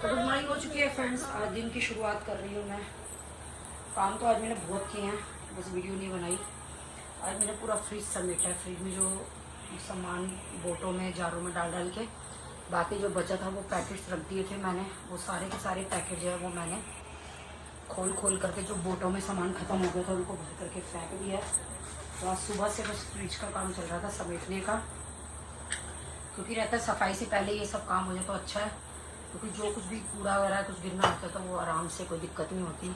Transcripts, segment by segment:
तो good morning हो चुकी है फ्रेंड्स। आज दिन की शुरुआत कर रही हूँ मैं। काम तो आज मैंने बहुत किए हैं, बस वीडियो नहीं बनाई। आज मैंने पूरा फ्रिज समेटा है। फ्रिज में जो सामान बोटों में जारों में डाल डाल के, बाकी जो बचा था वो पैकेट्स रख दिए थे मैंने। वो सारे के सारे पैकेट जो है वो मैंने खोल खोल करके, जो बोटों में सामान ख़त्म हो गया था उनको भर करके फेंक दिया। तो आज सुबह से बस फ्रिज का काम चल रहा था समेटने का, क्योंकि रहता है सफाई से पहले ये सब काम हो जाए तो अच्छा है। क्योंकि जो कुछ भी कूड़ा वगैरह कुछ गिरना होता है तो वो आराम से, कोई दिक्कत नहीं होती।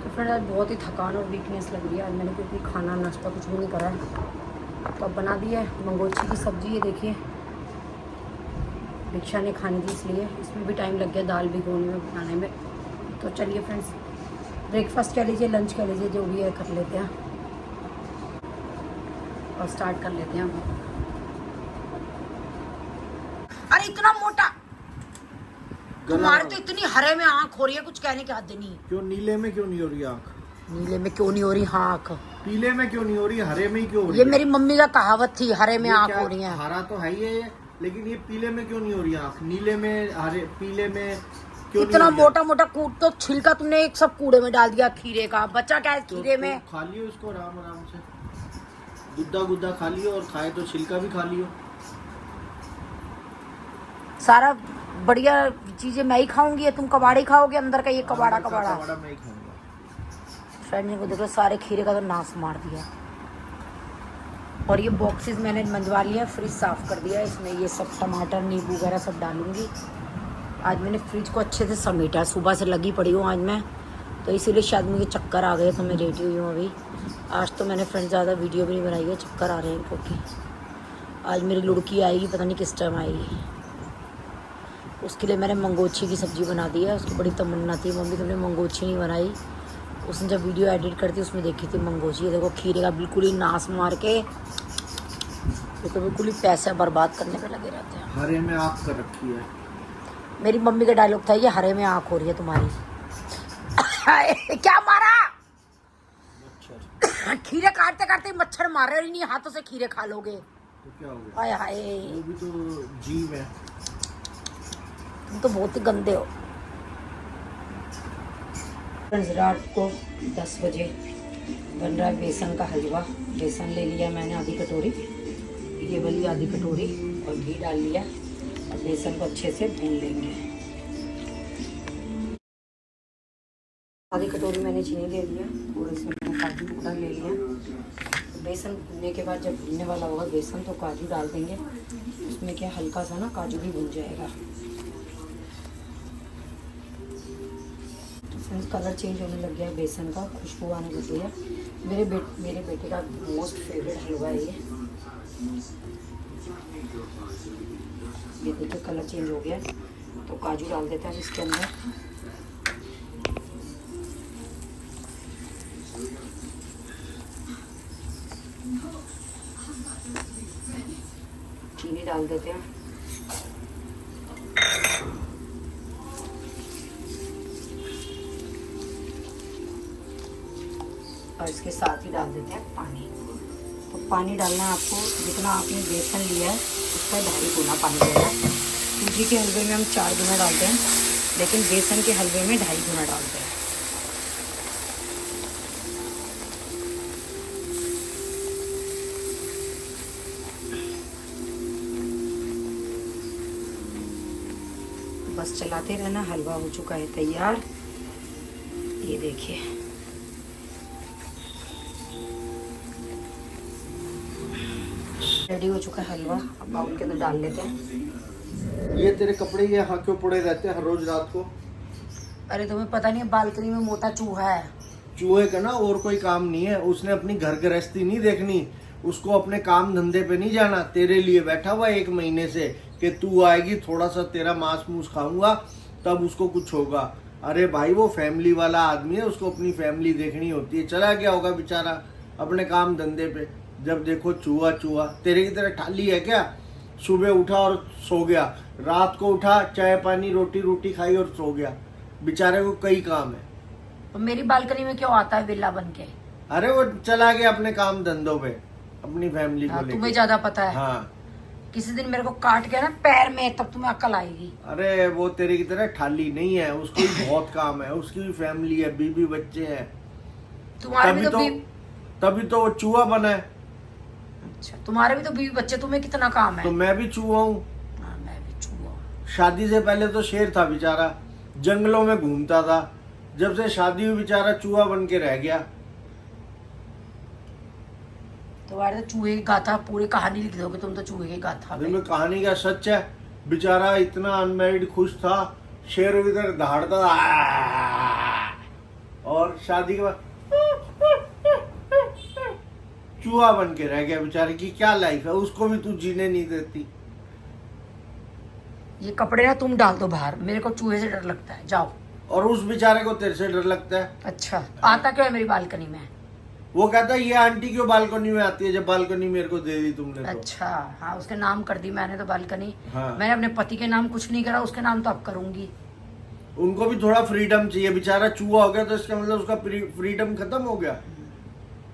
तो फ्रेंड आज बहुत ही थकान और वीकनेस लग रही है। आज मैंने क्योंकि खाना नाश्ता कुछ भी नहीं करा है, तो अब बना दी है मंगोची की सब्ज़ी। ये देखिए दीक्षा ने खानी थी, इसलिए इसमें भी टाइम लग गया दाल भिगोने में, बनाने में। तो चलिए फ्रेंड्स, ब्रेकफास्ट कह लीजिए, लंच कह लीजिए, जो भी है कर लेते हैं और स्टार्ट कर लेते हैं। अरे इतना मोटा तुम्हारे तो इतनी हरे में आँख हो रही है, कुछ कहने की हद नहीं। क्यों नीले में क्यों नहीं हो रही आँख? नीले में क्यों नहीं हो रही आँख? पीले में क्यों नहीं हो रही, हरे में ही क्यों हो रही ये है? मेरी मम्मी का कहावत थी, हरे में आँख हो रही है। हरा तो है ही है, लेकिन ये पीले में क्यों नहीं हो रही आँख? नीले में, हरे, पीले में क्यों इतना नहीं हो मोटा मोटा कूट, तो छिलका तुमने एक सब कूड़े में डाल दिया खीरे का। बचा क्या है खीरे में? खा लियो इसको आराम आराम से, गुद्दा गुद्दा खा लियो, और खाए तो छिलका भी खा लियो। सारा बढ़िया चीजें मैं ही खाऊंगी या तुम कबाड़ी खाओगे? अंदर का ये कबाड़ा मैं ही खाऊंगा। फ्रेंड को देखो, सारे खीरे का तो नाश मार दिया। और ये बॉक्सेस मैंने मंजवा लिया, फ्रिज साफ कर दिया। इसमें ये सब टमाटर नींबू वगैरह सब डालूंगी। आज मैंने फ्रिज को अच्छे से समेटा, सुबह से लगी पड़ी हूँ आज मैं, तो इसीलिए शायद मुझे चक्कर आ गए, तो मैं रेडी हुई हूँ अभी। आज तो मैंने फ्रेंड ज़्यादा वीडियो भी नहीं बनाई है, चक्कर आ रहे हैं क्योंकि आज मेरी लुड़की आएगी, पता नहीं किस टाइम आएगी। उसके लिए मैंने मंगोछी की सब्ज़ी बना दी है। उसकी बड़ी तमन्ना थी, मम्मी तुमने मंगोछी नहीं बनाई। उसने जब वीडियो एडिट करती उसमें देखी थी मंगोछी। ये देखो खीरे का बिल्कुल ही नाश मार के, ये तो बिल्कुल ही पैसा बर्बाद करने पे लगे रहते हैं। हरे में आँख कर रखी है। मेरी मम्मी का डायलॉग था, ये हरे में आँख हो रही है तुम्हारी। क्या मारा? मच्छर। खीरे काटते काटते मच्छर मार रहे, नहीं हाथों से खीरे खा लोगे तो क्या हो गया? हाय हाय, वो भी तो जीव है। तुम तो बहुत ही गंदे हो। रात को 10 बजे बन रहा है बेसन का हलवा। बेसन ले लिया मैंने आधी कटोरी, ये वाली आधी कटोरी, और घी डाल लिया, और बेसन को अच्छे से भून लेंगे। आधी कटोरी मैंने चीनी ले लिया, थोड़े से मैंने काजू टुकड़ा ले लिया। तो बेसन भूनने के बाद जब भूनने वाला होगा बेसन तो काजू डाल देंगे। उसमें क्या हल्का सा ना काजू भी भून जाएगा। कलर चेंज होने लग गया है बेसन का, खुशबू आने लग गई है। मेरे बेटे का मोस्ट फेवरेट हलवा है ये। देखिए कलर चेंज हो गया, तो काजू डाल देते हैं इसके अंदर। चीनी डाल देते हैं, और इसके साथ ही डाल देते हैं पानी। तो पानी डालना है आपको, जितना आपने बेसन लिया है उसका 2.5 गुना पानी देना है। सूजी के हलवे में हम 4 गुना डालते हैं, लेकिन बेसन के हलवे में 2.5 गुना डालते हैं। बस चलाते रहना। हलवा हो चुका है तैयार, ये देखिए। रेडी हो चुका है हलवा, अब बाउल के अंदर डाल लेते हैं। ये तेरे कपड़े ये यहाँ क्यों पड़े रहते हैं हर रोज रात को? अरे तुम्हें पता नहीं है, बालकनी में मोटा चूहा है। चूहे का ना और कोई काम नहीं है, उसने अपनी घर गृहस्थी नहीं देखनी, उसको अपने काम धंधे पे नहीं जाना। तेरे लिए बैठा हुआ 1 महीने से कि तू आएगी थोड़ा सा तेरा मांस मूस खाऊंगा, तब उसको कुछ होगा। अरे भाई वो फैमिली वाला आदमी है, उसको अपनी फैमिली देखनी होती है। चला गया होगा बेचारा अपने काम धंधे पे, जब देखो चूहा चूहा। तेरे की तरह ठाली है क्या? सुबह उठा और सो गया, रात को उठा चाय पानी रोटी रोटी खाई और सो गया। बेचारे को कई काम है। तो मेरी बालकनी में क्यों आता है विला बन के? अरे वो चला गया अपने काम धंधों पे, अपनी फैमिली को लेके। तुम्हें ज्यादा पता है। हाँ, किसी दिन मेरे को काट के ना पैर में, तब तुम्हें अक्ल आएगी। अरे वो तेरे की तरह ठाली नहीं है, उसको भी बहुत काम है, उसकी भी फैमिली है, बीवी बच्चे हैं। तुम्हारे भी तभी तो वो चूहा बना है। अच्छा, तुम्हारे भी तो बीवी बच्चे, तुम्हें कितना काम है? तो मैं भी चूहा हूँ। हाँ, मैं भी चूहा हूँ। शादी से पहले तो शेर था बेचारा, जंगलों में घूमता था। जब से शादी हुई बेचारा चूहा बन के रह गया। तुम्हारे तो चूहे की गाथा पूरी कहानी लिख दोगे तुम तो, चूहे की गाथा पे। में कहानी का सच है। बेचारा इतना अनमैरिड खुश था, शेर इधर दहाड़ता था और शादी के बाद चूहा बन के रह गया। बेचारे की क्या लाइफ है, उसको भी तू जीने नहीं देती। ये कपड़े ना तुम डाल दो बाहर, मेरे को चूहे से डर लगता है। जाओ। और उस बेचारे को तेरे से डर लगता है? अच्छा, आता क्यों है मेरी बालकनी में? वो कहता है ये आंटी क्यों बालकनी में आती है, जब बालकनी मेरे को दे दी तुमने तो। अच्छा, हाँ, उसके नाम कर दी मैंने तो बालकनी। हाँ। मैंने अपने पति के नाम कुछ नहीं करा, उसके नाम तो अब करूंगी। उनको भी थोड़ा फ्रीडम चाहिए। बेचारा चूहा हो गया तो इसका मतलब उसका फ्रीडम खत्म हो गया।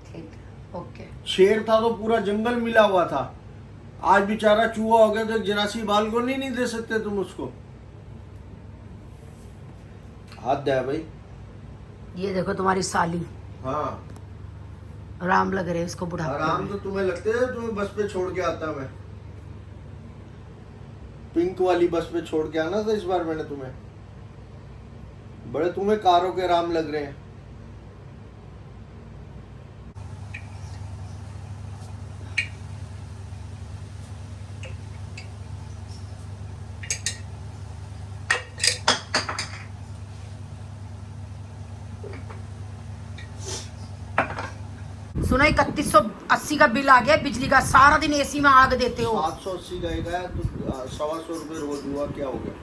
ठीक, ओके। शेर था तो पूरा जंगल मिला हुआ था, आज बेचारा चूहा हो गया तो जरा सी बालकनी नहीं दे सकते तुम उसको। हाथ है भाई। ये देखो तुम्हारी साली। हाँ, आराम लग रहे इसको बुढ़ापे आराम में। तो तुम्हें लगते है, तुम्हें बस पे छोड़ के आता मैं, पिंक वाली बस पे छोड़ के आना था इस बार मैंने तुम्हें। बड़े तुम्हें कारों के आराम लग रहे हैं। सुनो, 3180 का बिल आ गया बिजली का। सारा दिन एसी में आग देते हो। 780 गएगा तो 125 रुपए रोज हुआ, क्या हो गया?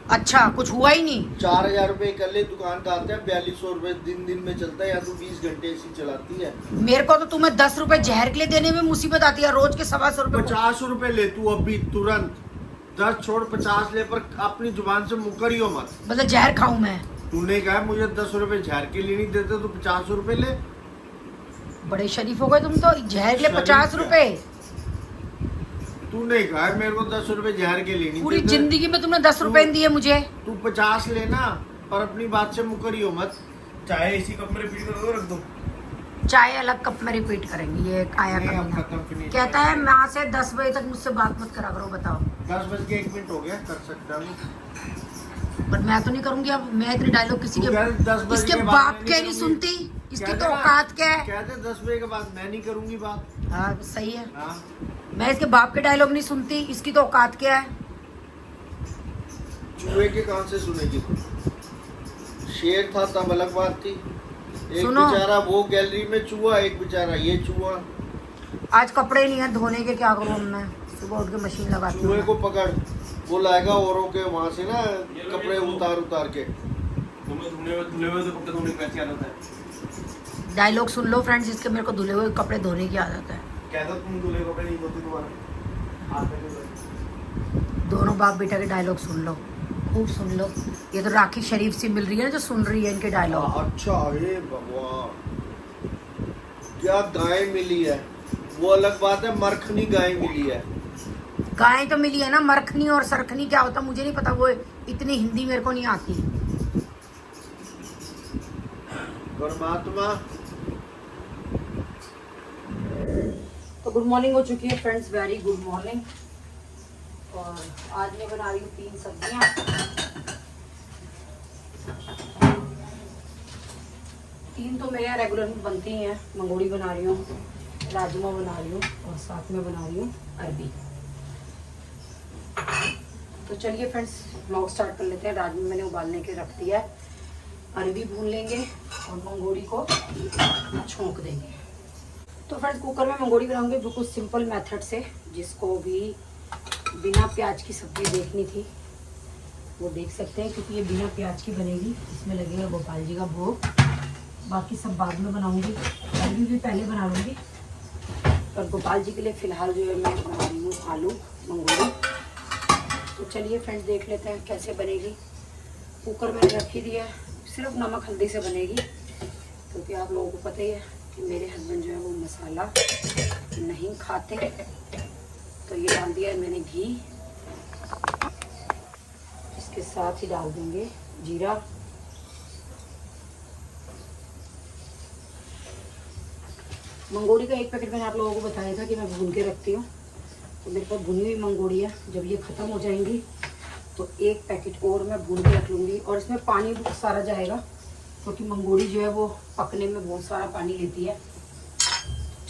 अच्छा, कुछ हुआ ही नहीं। 4000 रुपए इकल्ले दुकान का आते हैं, 4200 रुपए दिन में चलता है। या तो 20 घंटे एसी चलाती है। मेरे को तो तुम्हें 10 रुपए जहर के लिए देने में मुसीबत आती है, रोज के 125 रुपए। 50 रुपए ले तू अभी तुरंत, 10 छोड़ 50 ले, पर अपनी जुबान से मुकरियो मत। मतलब जहर खाऊं मैं? तूने कहा मुझे 10 रुपए झाड़ के लिए नहीं देते तो 50 रुपए ले। बड़े शरीफ हो गए तुम तो, जहर के लिए 50 रुपए। तूने कहा मेरे को 10 रुपए झाड़ के लिए नहीं पूरी देते। जिंदगी में तुमने 10 रुपए दिए मुझे। तू 50 लेना, पर अपनी बात से मुकरियो मत। चाहे इसी कप में रिपीट कर दो, रख दो। चाय अलग कप में रिपीट करेंगे। ये आया नहीं, अब कमीना खत्म फिनिश। कहता है माँ से 10 बजे तक मुझसे बात मत करा करो। बताओ, 10:01 हो गया, कर सकता हूँ। पर मैं तो नहीं करूंगी अब। मैं इतने डायलॉग किसी तू कह रही 10 के बजे इसके के बाद बाप मैं के नहीं करूंगी। सुनती। इसकी कहते तो ना, औकात क्या है? कहते 10 बजे के बाद मैं नहीं करूंगी बात। हाँ, सही है। हाँ, मैं इसके बाप के डायलॉग नहीं सुनती। इसकी तो औकात क्या है? चूहे के कान से सुनेगी तू। शेर था तब अलग बात थी। एक सुनो। बेचारा वो गैलरी में चूहा, एक बेचारा ये चूहा। आज कपड़े नहीं है धोने के, क्या करूँ मैं? सुबह उठ के मशीन लगाती चूहे को हूँ। पकड़, वो लाएगा औरों के वहां से ना कपड़े उतार के। तुम्हें धुले हुए तो कपड़े धोने की कैसी आदत है? डायलॉग सुन लो फ्रेंड्स, इसके मेरे को धुले हुए कपड़े धोने की आदत है। कहता तुम धुले कपड़े नहीं धोते, तुम्हारा हाथ में धुले। दोनों बाप बेटा के डायलॉग सुन लो, खूब सुन लो। ये तो राखी शरीफ से मिल रही है ना, जो सुन रही है इनके डायलॉग। अच्छा, हे भगवान, क्या गाय मिली है। वो अलग बात है, मरखनी गाय मिली है। गाय तो मिली है ना, मरखनी और सरखनी क्या होता मुझे नहीं पता, वो इतनी हिंदी मेरे को नहीं आती। परमात्मा। तो गुड मॉर्निंग हो चुकी है फ्रेंड्स, वेरी गुड मॉर्निंग। और आज मैं बना रही हूँ 3 सब्जियाँ। तीन तो मेरे यहाँ रेगुलर बनती ही हैं। मंगोड़ी बना रही हूँ, राजमा बना रही हूँ और साथ में बना रही हूँ अरबी। तो चलिए फ्रेंड्स, ब्लॉग स्टार्ट कर लेते हैं। राजमा मैंने उबालने के रख दिया है, अरबी भून लेंगे और मंगोड़ी को छोंक देंगे। तो फ्रेंड्स, कुकर में मंगोड़ी बनाऊंगी बिल्कुल सिंपल मेथड से, जिसको भी बिना प्याज की सब्जी देखनी थी वो देख सकते हैं, क्योंकि ये बिना प्याज की बनेगी। इसमें लगेगा गोपाल जी का भोग, बाकी सब बाद में बनाऊंगी, अभी भी पहले बना लूँगी। और गोपाल जी के लिए फ़िलहाल जो है मैं बना रही हूँ आलू मंगोड़ी। तो चलिए फ्रेंड्स देख लेते हैं कैसे बनेगी। कुकर मैंने रख ही दिया, सिर्फ नमक हल्दी से बनेगी, क्योंकि आप लोगों को पता ही है कि मेरे हस्बैंड जो है वो मसाला नहीं खाते। तो ये डाल दिया है मैंने घी, इसके साथ ही डाल देंगे जीरा, मंगोड़ी का एक पैकेट मैंने आप लोगों को बताया था कि मैं भून के रखती हूँ। तो मेरे पास भुनी हुई मंगोड़ी है, जब ये ख़त्म हो जाएंगी तो एक पैकेट और मैं भून के रख लूँगी। और इसमें पानी भी सारा जाएगा, क्योंकि मंगोड़ी जो है वो पकने में बहुत सारा पानी लेती है।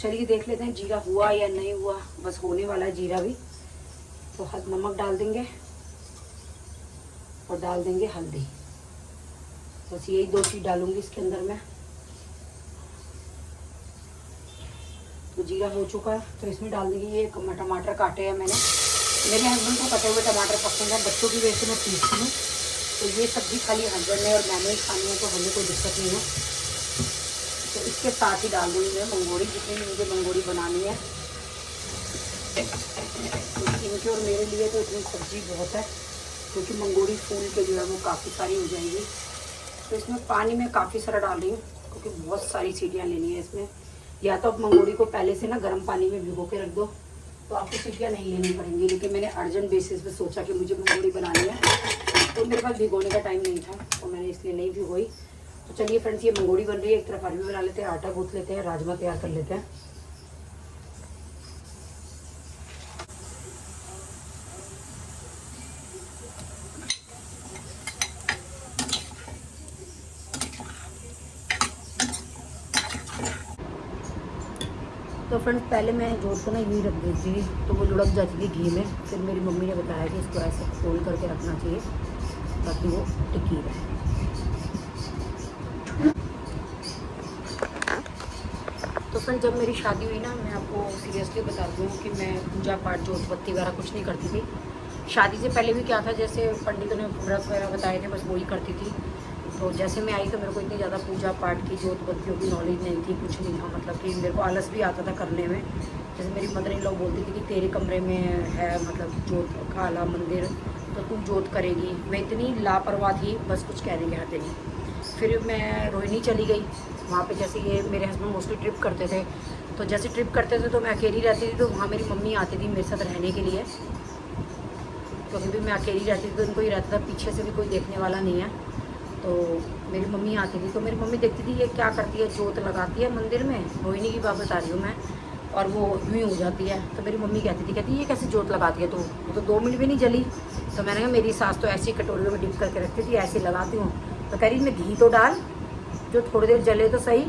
चलिए देख लेते हैं जीरा हुआ या नहीं हुआ, बस होने वाला है जीरा भी। तो नमक डाल देंगे और डाल देंगे हल्दी, बस यही 2 चीज़ डालूंगी इसके अंदर मैं। तो जीरा हो चुका है, तो इसमें डाल देंगे ये टमाटर काटे हैं मैंने। मेरे हस्बैंड को कटे हुए टमाटर पसंद है, बच्चों की वजह से मैं पीसती हूँ। तो ये सब्ज़ी खाली हस्बैंड ने और मैंने ही खानी है, तो हमें कोई दिक्कत नहीं है। तो इसके साथ ही डाल दूँगी मैं मंगोड़ी, जितनी भी मुझे मंगोड़ी बनानी है। तो इनके और मेरे लिए तो इतनी सब्ज़ी बहुत है, क्योंकि मंगोड़ी फूल के जो है वो काफ़ी सारी हो जाएगी। तो इसमें पानी मैं काफ़ी सारा डाल रही हूँ, क्योंकि बहुत सारी सीटियाँ लेनी है इसमें। या तो आप मंगोड़ी को पहले से ना गर्म पानी में भिगो के रख दो, तो आपको सीटियाँ नहीं लेनी पड़ेंगी। लेकिन मैंने अर्जेंट बेसिस पे सोचा कि मुझे मंगोड़ी बनानी है, तो मेरे पास भिगोने का टाइम नहीं था, तो मैंने इसलिए नहीं भिगोई। तो चलिए फ्रेंड्स ये मंगोड़ी बन रही है, एक तरफ अरबी बना लेते हैं, आटा गूँथ लेते हैं, राजमा तैयार कर लेते हैं। तो फ्रेंड्स पहले मैं जोत को ना यूँ ही रख देती थी, तो वो लुढ़क जाती थी घी में। फिर मेरी मम्मी ने बताया कि इसको ऐसे फोल्ड करके रखना चाहिए ताकि वो टिकी रहे। तो फ्रेंड्स जब मेरी शादी हुई ना, मैं आपको सीरियसली बताती हूँ कि मैं पूजा पाठ जोत बत्ती वगैरह कुछ नहीं करती थी। शादी से पहले भी क्या था, जैसे पंडितों ने व्रत वगैरह बताए थे, बस वही करती थी। तो जैसे मैं आई तो मेरे को इतनी ज़्यादा पूजा पाठ की जोत बत्तियों की नॉलेज नहीं थी, कुछ नहीं था। मतलब कि मेरे को आलस भी आता था करने में। जैसे मेरी मदर इन लोग बोलती थी कि तेरे कमरे में है मतलब जोत काला मंदिर, तो तू जोत करेगी। मैं इतनी लापरवाह थी, बस कुछ कहने के हद नहीं। फिर मैं रोहिणी चली गई वहाँ पे। जैसे ये मेरे हस्बैंड मोस्टली ट्रिप करते थे, तो जैसे ट्रिप करते थे तो मैं अकेली रहती थी, तो वहाँ मेरी मम्मी आती थी मेरे साथ रहने के लिए। क्योंकि भी मैं अकेली रहती थी तो उनको ही रहता था, पीछे से भी कोई देखने वाला नहीं है। तो मेरी मम्मी आती थी, तो मेरी मम्मी देखती थी ये क्या करती है, जोत लगाती है मंदिर में, रोहिणी की बात बता रही हूँ मैं, और वो यूँ ही हो जाती है। तो मेरी मम्मी कहती ये कैसे जोत लगाती है, तो 2 मिनट भी नहीं जली। तो मैंने कहा मेरी सास तो ऐसी कटोरियों में डिप करके रखती थी, ऐसे लगाती हूँ। तो कह रही मैं घी तो डाल, जो थोड़ी देर जले तो सही।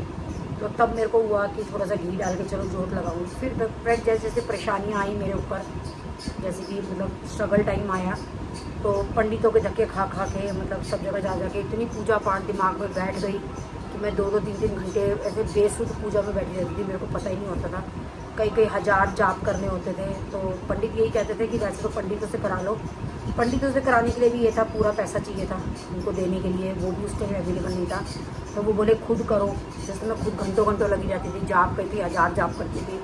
तो तब मेरे को हुआ कि थोड़ा सा घी डाल के चलो जोत लगाऊंगी। फिर जैसे जैसे परेशानियाँ आई मेरे ऊपर, जैसे कि मतलब स्ट्रगल टाइम आया, तो पंडितों के धक्के खा खा के मतलब सब जगह जा के इतनी पूजा पाठ दिमाग में बैठ गई कि मैं 2-2 3-3 घंटे ऐसे बेसुध पूजा में बैठी रहती थी। मेरे को पता ही नहीं होता था, कई 1000 जाप करने होते थे। तो पंडित यही कहते थे कि वैसे तो पंडितों से करा लो। पंडितों से कराने के लिए भी ये था, पूरा पैसा चाहिए था उनको देने के लिए, वो भी उस टाइम अवेलेबल नहीं था। तो वो बोले खुद करो। जैसे मैं खुद घंटों लगी रहती थी, जाप करती थी, 1000 जाप करती थी।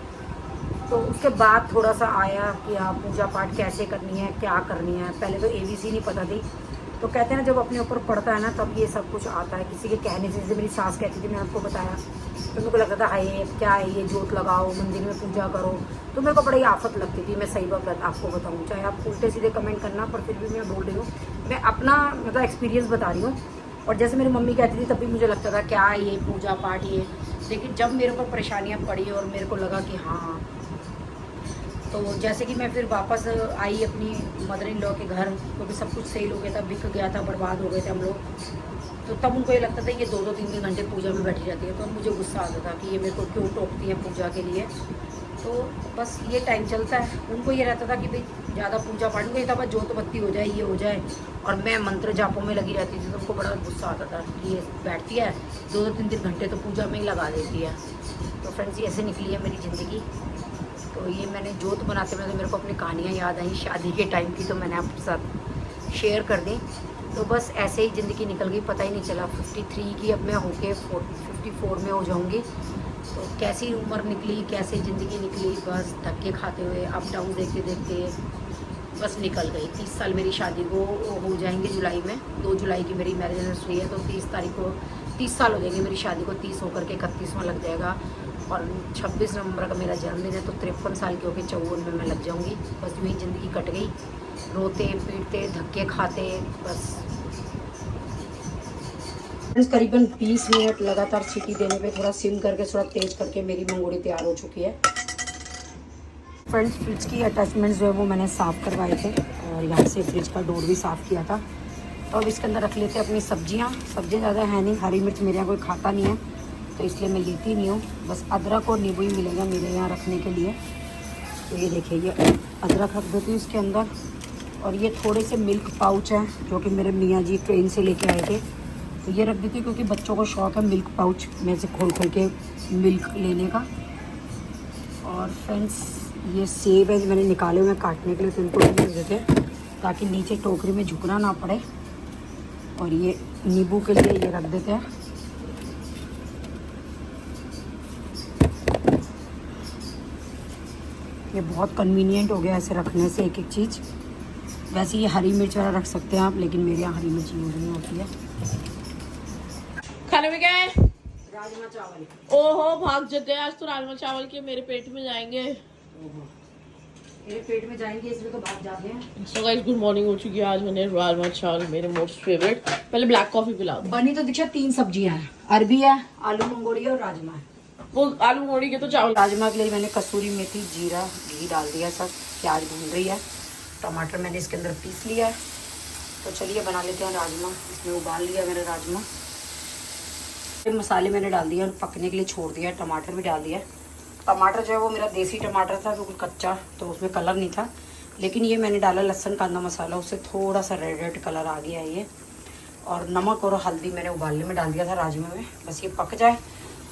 तो उसके बाद थोड़ा सा आया कि हाँ पूजा पाठ कैसे करनी है, क्या करनी है। पहले तो ABC नहीं पता थी। तो कहते हैं ना जब अपने ऊपर पड़ता है ना तब ये सब कुछ आता है, किसी के कहने से। जैसे मेरी सास कहती थी, मैंने आपको बताया, तो मेरे को लगता था हाय क्या है ये, जोत लगाओ मंदिर में पूजा करो। तो मेरे को बड़ी आफत लगती थी, मैं सही बात आपको बताऊँ, चाहे आप उल्टे सीधे कमेंट करना, पर फिर भी मैं बोल रही हूँ, मैं अपना मतलब एक्सपीरियंस बता रही हूँ। और जैसे मेरी मम्मी कहती थी तब भी मुझे लगता था क्या ये पूजा पाठ ये। लेकिन जब मेरे ऊपर परेशानियाँ पड़ी और मेरे को लगा कि हाँ, तो जैसे कि मैं फिर वापस आई अपनी मदर इन लॉ के घर, क्योंकि सब कुछ सेल हो गया था, बिक गया था, बर्बाद हो गए थे हम लोग। तो तब उनको ये लगता था ये 2-2 3-3 घंटे पूजा में बैठी रहती है। तो मुझे गुस्सा आता था कि ये मेरे को क्यों टोकती है पूजा के लिए। तो बस ये टाइम चलता है। उनको ये रहता था कि भाई ज़्यादा पूजा पाठ को, ये था बस जोत बत्ती हो जाए, ये हो जाए, और मैं मंत्र जापों में लगी रहती थी। तो उनको बड़ा गुस्सा आता था कि ये बैठती है 2-2 3-3 घंटे तो पूजा में ही लगा देती है। तो फ्रेंड्स ऐसे निकली है मेरी ज़िंदगी। तो ये मैंने जोत बनाते में तो मेरे को अपनी कहानियाँ याद आई शादी के टाइम की, तो मैंने आपके साथ शेयर कर दी। तो बस ऐसे ही ज़िंदगी निकल गई, पता ही नहीं चला। 53 की अब मैं होके 54 में हो जाऊंगी। तो कैसी उम्र निकली, कैसे ज़िंदगी निकली, बस धक्के खाते हुए, अप डाउन देखते देखते बस निकल गई। 30 साल मेरी शादी को हो जाएंगे जुलाई में। 2 जुलाई की मेरी मैरिज एनिवर्सरी है, तो 30 तारीख को 30 साल हो जाएंगे मेरी शादी को। 30 होकर के 31वां लग जाएगा। और 26 नवंबर का मेरा जन्मदिन है, तो 53 साल की होकर 54 में मैं लग जाऊंगी। बस यूँ ही ज़िंदगी कट गई, रोते पीटते धक्के खाते बस। करीबन 20 मिनट लगातार सीटी देने पे थोड़ा सिम करके थोड़ा तेज करके मेरी मंगोड़ी तैयार हो चुकी है। फ्रेंड्स, फ्रिज की अटैचमेंट्स जो है वो मैंने साफ़ करवाए थे और यहाँ से फ्रिज का डोर भी साफ़ किया था। तो अब इसके अंदर रख लेते हैं अपनी सब्जियाँ। सब्जियाँ ज़्यादा है नहीं, हरी मिर्च मेरे यहाँ कोई खाता नहीं है, तो इसलिए मैं लेती नहीं हूँ। बस अदरक और नींबू ही मिलेगा मेरे यहाँ रखने के लिए। तो ये देखिए, ये अदरक रख देती हूँ इसके अंदर। और ये थोड़े से मिल्क पाउच हैं जो कि मेरे मियाँ जी ट्रेन से लेके आए थे, तो ये रख देती हूँ क्योंकि बच्चों को शौक़ है मिल्क पाउच में से खोल खोल के मिल्क लेने का। और फ्रेंड्स, ये सेब है जो मैंने निकाले हुए काटने के लिए, तो इनको रख देते हैं ताकि नीचे टोकरी में झुकना ना पड़े। और ये नींबू के लिए ये रख देते हैं। ये बहुत कन्वीनियंट हो गया ऐसे रखने से एक एक चीज़। वैसे ये हरी मिर्च वाला रख सकते हैं आप, लेकिन मेरे यहाँ हरी मिर्च यूज़ नहीं होती है। खाने में क्या है? राजमा चावल। ओहो, भाग जग गए। आज तो राजमा चावल के मेरे पेट में जाएंगे। मेरे पेट में जाएंगे इसलिए तो भाग जाते हैं। सो गाइस, गुड मॉर्निंग हो चुकी है। आज मैंने राजमा चावल, मेरे मोस्ट फेवरेट। पहले ब्लैक कॉफी पिला दो। बनी तो दीक्षा 3 सब्जियां हैं, अरबी है, आलू मंगोड़ी है और राजमा है। वो आलू मोड़ी के तो चावल। राजमा के लिए मैंने कसूरी मेथी, जीरा, घी डाल दिया सब। प्याज भून रही है, टमाटर मैंने इसके अंदर पीस लिया है। तो चलिए बना लेते हैं राजमा। इसमें उबाल लिया मैंने राजमा। मसाले मैंने डाल दिए और पकने के लिए छोड़ दिया। टमाटर भी डाल दिया। टमाटर जो है वो मेरा देसी टमाटर था, बिल्कुल कच्चा, तो उसमें कलर नहीं था। लेकिन ये मैंने डाला लहसुन कांदा मसाला, उससे थोड़ा सा रेड रेड कलर आ गया है ये। और नमक और हल्दी मैंने उबालने में डाल दिया था राजमा में। बस ये पक जाए,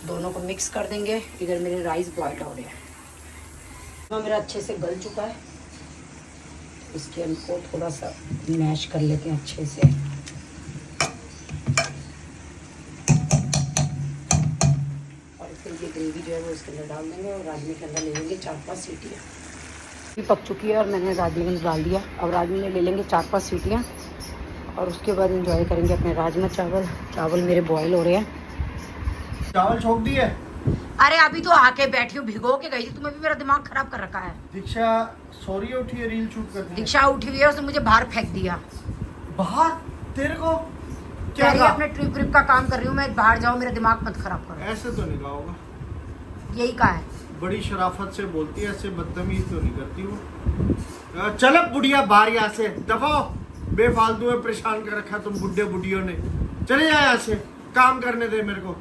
दोनों को मिक्स कर देंगे। इधर मेरे राइस बॉयल हो रहे हैं। राजमा मेरा अच्छे से गल चुका है। इसके हमको थोड़ा सा मैश कर लेते हैं अच्छे से। और फिर ये ग्रेवी जो है वो इसके अंदर डाल देंगे और राजमे के अंदर ले लेंगे 4-5 सीटियाँ। ये पक चुकी है और मैंने राजमे के अंदर डाल दिया। अब राजमे में ले लेंगे 4-5 सीटियाँ और उसके बाद एंजॉय करेंगे अपने राजमा चावल। चावल मेरे बॉयल हो रहे हैं। चावल छोक दिए? अरे अभी तो आके बैठी हूँ, भिगो के गई थी। तुम्हें भी मेरा दिमाग खराब कर रखा है। दीक्षा सॉरी उठी है, रील शूट करती है। दीक्षा उठी हुई है, उसने मुझे बाहर फेंक दिया। बाहर? तेरे को कह क्या रही है कहा? अपने ट्रिप का काम कर रही हूँ मैं, बाहर जाओ, मेरा दिमाग मत खराब करो। ऐसे तो नहीं कहा होगा। यही कहा है। बड़ी शराफत से बोलती है, ऐसे बदतमीज तो नहीं करती वो। चल अब बुढ़िया बाहर यहाँ से, दफा हो। बेफालतू में परेशान कर रखा तुम बुढ़े बुढ़ियों ने। चले जाए यहाँ से, काम करने दे मेरे को।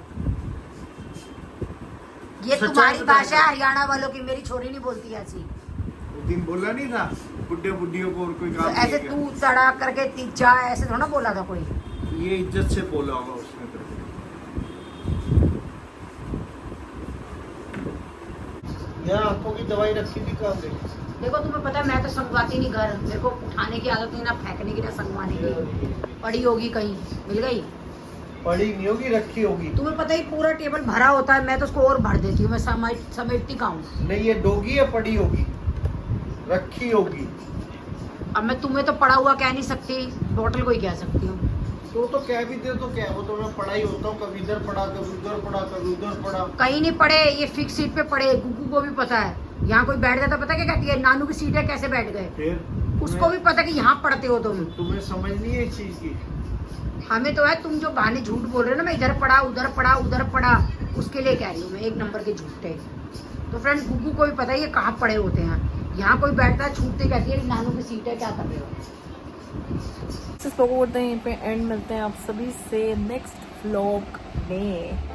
ये सच्चाई तुम्हारी बता भाषा दो। है हरियाणा वालों की, मेरी छोरी नहीं बोलती ऐसी। उस दिन बोला नहीं था बुढ़े बुढ़ियों को और कोई तो काम नहीं ऐसे किया? तू तड़ा करके तीजा ऐसे थोड़ा बोला था कोई। ये इज्जत से बोला होगा उसने तो। यहाँ आंखों की दवाई रखी थी, कहाँ गई? देखो तुम्हें पता है मैं तो संगवाती नहीं घर, मेरे को उठाने की आदत नहीं, ना फेंकने की ना संगवाने की। पड़ी होगी कहीं, मिल गई। पड़ी नहीं होगी, रखी होगी। तुम्हें पता ही पूरा टेबल भरा होता है, मैं तो उसको और भर देती हूँ। मैं समेटती का हूँ। नहीं, ये डोगी है, पड़ी होगी, रखी होगी। अब मैं तुम्हें तो पड़ा हुआ कह नहीं सकती, बोतल को ही कह सकती हूँ। तो क्या भी दे तो क्या, वो तो मैं पढ़ाई होता हूँ, कभी इधर पढ़ा, कभी उधर पढ़ा, कभी उधर पढ़ा। कहीं नहीं पड़े, ये फिक्स सीट पे पड़े। गुग्गू को भी पता है। यहाँ कोई बैठ जाता, पता क्या कहती है, नानू की सीट है, कैसे बैठ गए। फिर उसको भी पता कि यहाँ पढ़ते हो तुम। तुम्हें समझ नहीं है इस चीज की। हमें तो है, तुम जो बहाने झूठ बोल रहे हो ना, मैं इधर पढ़ा उधर पढ़ा उधर पढ़ा, उसके लिए कह रही हूँ मैं, 1 नंबर के झूठे। तो फ्रेंड्स, गुग्गू को भी पता है ये कहाँ पड़े होते हैं। यहाँ कोई बैठता है, छूटते कहती है नानू की सीट है, क्या कर रहे हो। इस व्लॉग को यहीं पे एंड। मिलते हैं आप सभी से नेक्स्ट व्लॉग में।